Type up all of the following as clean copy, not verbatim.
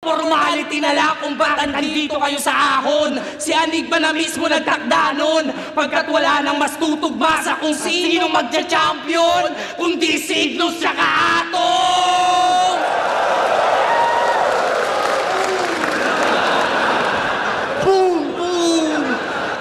Formality na lang kung bakit nandito kayo sa ahon. Si Anigma na mismo nagtakda nun, pagkat wala nang mas tutugma sa kung sino magja-champion, kundi si Ignus tsaka Atong! Boom! Boom!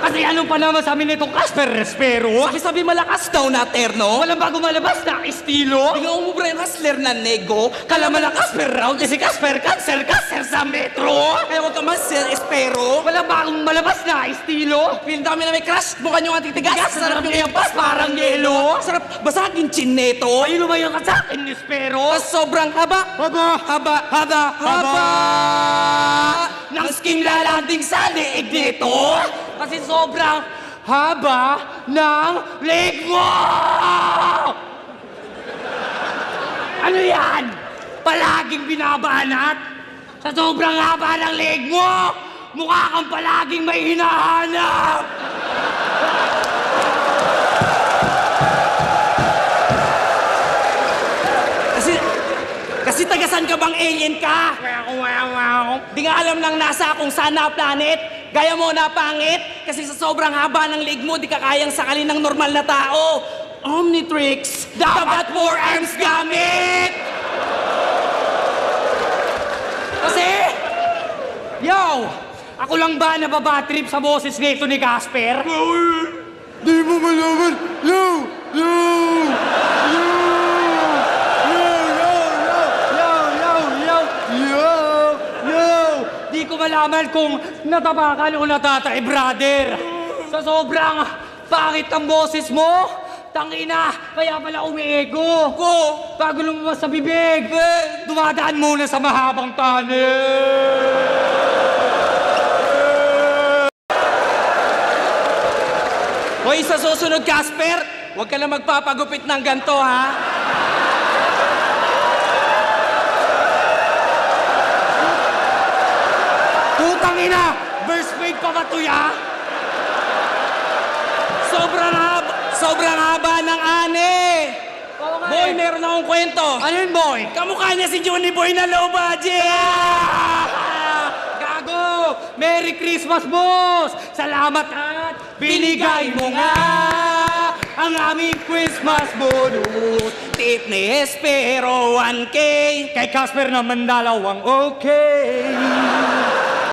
Kasi ano pa naman sa amin itong Casper Respero? Sabi malakas daw na terno. Walang bago malabas na estilo. Di nga umubra yung hustler na nego. Kala malakas per round kasi Casper cancer sa metro. Kaya huwag ka mas espero. Walang bagong malabas na estilo. Feeling dami na may crush. Mukha nyo nga titigas. Sarap yung iyang pas parang yelo. Sarap basagin chineto. Ay lumayo ka sa akin espero. Sobrang haba. Haba. Nang skim lalanding sa leeg nito. Kasi sobrang haba ng leg mo! Ano yan? Palaging binabanat? Sa sobrang haba ng leg mo, mukha kang palaging may hinahanap! Kasi tagasan ka bang alien ka? Di nga alam nang nasa kung saan na planet. Gaya mo na pangit. Kasi sa sobrang haba ng leg mo, di ka kayang sakalin ng normal na tao. Omnitrix, dapat 4 arms gamit! Kasi, ako lang ba nababatrip sa boses nito ni Casper? Di mo malaman! Di ko malaman kung natapakan o natatay, brother. Sa sobrang pangit ang boses mo, tangina, kaya pala umiego. Bago lumabas sa bibig, dumadaan muna sa mahabang tunnel. Hoy, sa susunod, Casper, huwag ka na magpapagupit ng ganito, ha? Putang ina! Burst wave pa ba to, ya? Sobrang haba ng ane! Boy, meron akong kwento. Ano yun, boy? Kamukha niya si Johnny Boy na low budget! Gago! Merry Christmas, boss! Salamat at binigay mo nga ang aming Christmas bonus. Tip ni Espero 1K. Kay Casper naman 2 okay.